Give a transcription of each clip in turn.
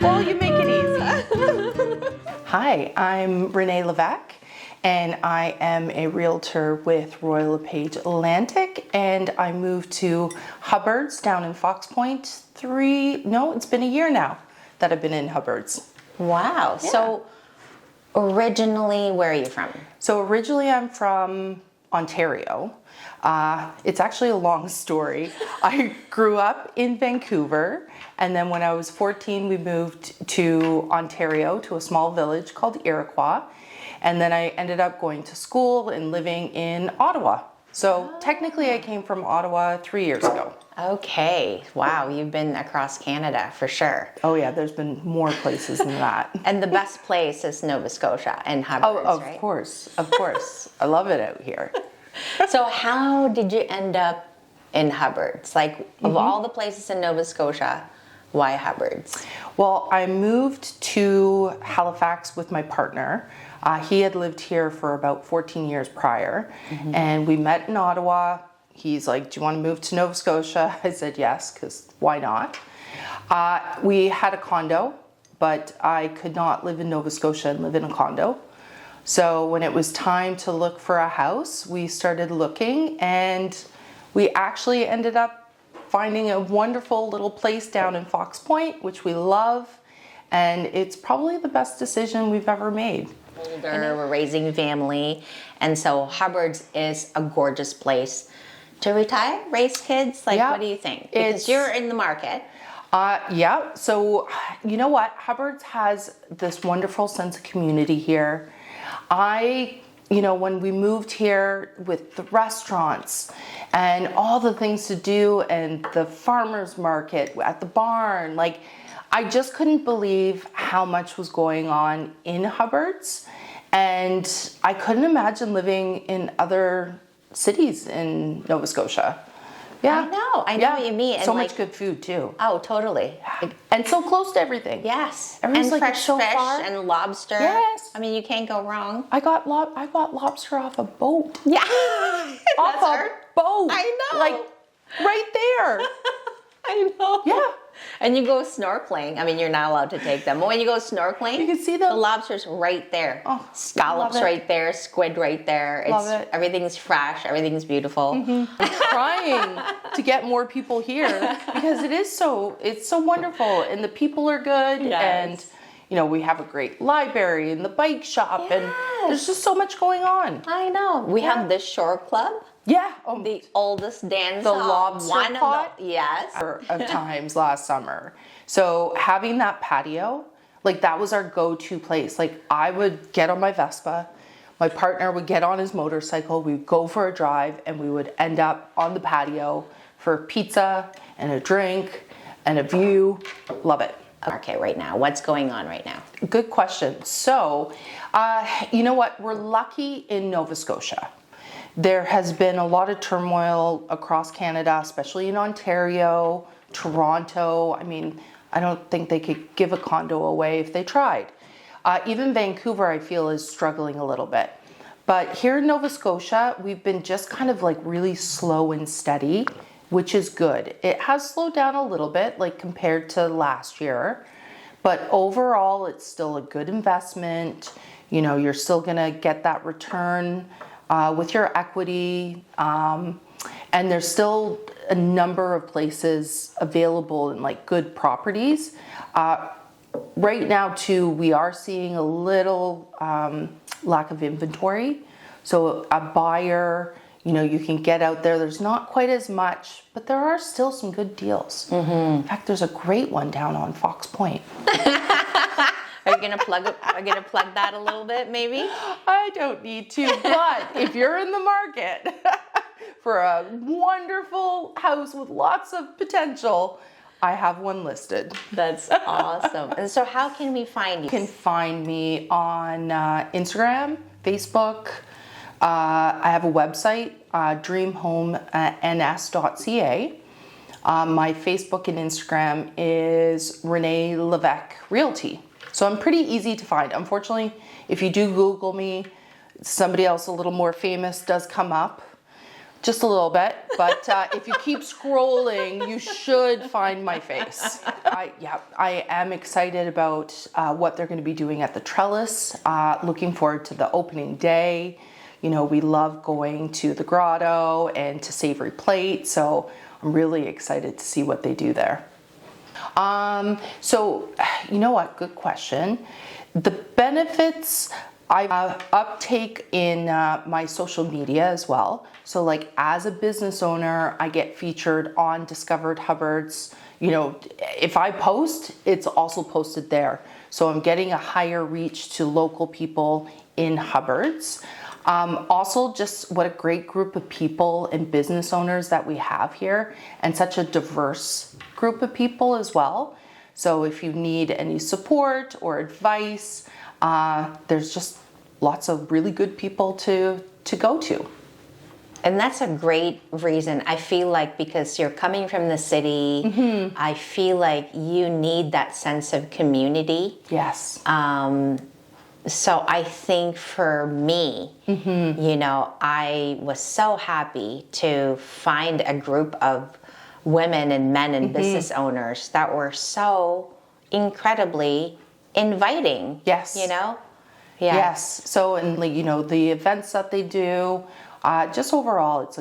Well, you make it easy. Hi, I'm Renée Levesque, and I am a realtor with Royal LePage Atlantic, and I moved to Hubbards down in Fox Point it's been a year now that I've been in Hubbards. Wow. Yeah. So originally, where are you from? So originally I'm from Ontario. It's actually a long story. I grew up in Vancouver, and then when I was 14, we moved to Ontario, to a small village called Iroquois. And then I ended up going to school and living in Ottawa. So technically I came from Ottawa 3 years ago. Okay. Wow. You've been across Canada for sure. Oh yeah, there's been more places than that. And the best place is Nova Scotia and Hubbards, Oh, of right? course, of course. I love it out here. So how did you end up in Hubbards? Like, of all the places in Nova Scotia, why Hubbards? Well, I moved to Halifax with my partner. He had lived here for about 14 years prior, and we met in Ottawa. He's like, do you want to move to Nova Scotia? I said yes, because why not? We had a condo, but I could not live in Nova Scotia and live in a condo. So when it was time to look for a house, we started looking, and we actually ended up finding a wonderful little place down in Fox Point, which we love, and it's probably the best decision we've ever made. We're raising family, and so Hubbards is a gorgeous place to retire, raise kids. Like, Yeah, what do you think? Because you're in the market. Yeah, so you know what? Hubbards has this wonderful sense of community here. When we moved here with the restaurants and all the things to do and the farmer's market at the barn, like, I just couldn't believe how much was going on in Hubbards, and I couldn't imagine living in other cities in Nova Scotia. Yeah, I know what you mean. So And much like, good food too, oh, totally. and so close to everything. Yes, Everyone's and like, fresh it's so fish far. and lobster. Yes. I mean, you can't go wrong. I got lobster off a boat. Yeah, Off a boat. I know. Like right there. I know. Yeah. And you go snorkeling. I mean, you're not allowed to take them. But when you go snorkeling, You can see them. the lobsters right there. Oh, Scallops love it. right there, squid right there. Love it. Everything's fresh, everything's beautiful. I'm trying to get more people here because it's so wonderful, and the people are good, Yes. and we have a great library and the bike shop, and there's just so much going on. I know. We have the Shore Club, Yeah. the oldest dance The hall. lobster pot? Yes. Of times last summer. So having that patio, like, that was our go-to place. Like, I would get on my Vespa, my partner would get on his motorcycle, we'd go for a drive, and we would end up on the patio for pizza and a drink and a view. Love it. Okay, right now, what's going on right now? Good question. So, you know what? We're lucky in Nova Scotia. There has been a lot of turmoil across Canada, especially in Ontario, Toronto. I mean, I don't think they could give a condo away if they tried. Even Vancouver, I feel, is struggling a little bit. But here in Nova Scotia, we've been just kind of like really slow and steady, which is good. It has slowed down a little bit, like, compared to last year. But overall, it's still a good investment. You're still gonna get that return with your equity, and there's still a number of places available in, like, good properties. Right now too, we are seeing a little lack of inventory. So a buyer, you can get out there. There's not quite as much, but there are still some good deals. In fact, there's a great one down on Fox Point. Are you gonna plug that a little bit, maybe? I don't need to, but if you're in the market for a wonderful house with lots of potential, I have one listed. That's awesome. And so how can we find you? You can find me on Instagram, Facebook. I have a website, dreamhomeNS.ca. My Facebook and Instagram is Renée Levesque Realty. So I'm pretty easy to find. Unfortunately, if you do Google me, somebody else a little more famous does come up. Just a little bit, but if you keep scrolling, you should find my face. I am excited about what they're going to be doing at the Trellis. Looking forward to the opening day. You know, we love going to the grotto and to Savory Plate, so I'm really excited to see what they do there. So, you know what? Good question. The benefits, I have uptake in my social media as well. So like as a business owner, I get featured on Discovered Hubbards. You know, if I post, it's also posted there. So I'm getting a higher reach to local people in Hubbards. Also, just what a great group of people and business owners that we have here, and such a diverse group of people as well. So if you need any support or advice, there's just lots of really good people to go to. And that's a great reason. I feel like because you're coming from the city, I feel like you need that sense of community. Yes. So I think for me, you know, I was so happy to find a group of women and men and business owners that were so incredibly inviting. Yes. You know? Yeah. Yes. So, and like, you know, the events that they do, just overall, it's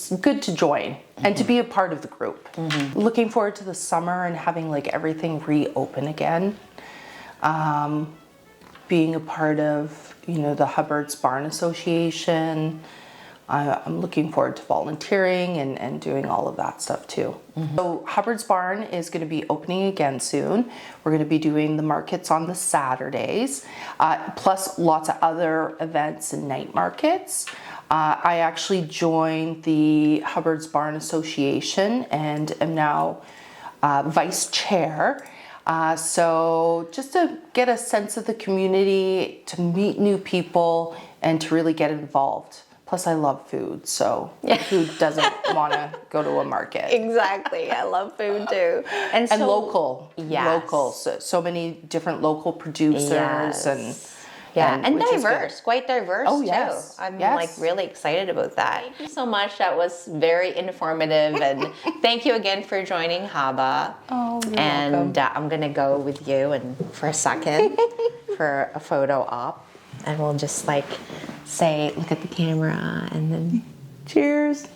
good to join and to be a part of the group. Looking forward to the summer and having like everything reopen again. Being a part of, you know, the Hubbards Barn Association. I'm looking forward to volunteering and doing all of that stuff too. So Hubbards Barn is going to be opening again soon. We're going to be doing the markets on the Saturdays, plus lots of other events and night markets. I actually joined the Hubbards Barn Association and am now vice chair. So just to get a sense of the community, to meet new people, and to really get involved. Plus, I love food, so who doesn't want to go to a market? Exactly. I love food too. And local. Yes. Local. So many different local producers and diverse, quite diverse too. Yes. I'm like really excited about that. Thank you so much. That was very informative, and thank you again for joining HABA. Oh, you're welcome. I'm gonna go with you and for a second for a photo op, and we'll just like say, look at the camera, and then cheers.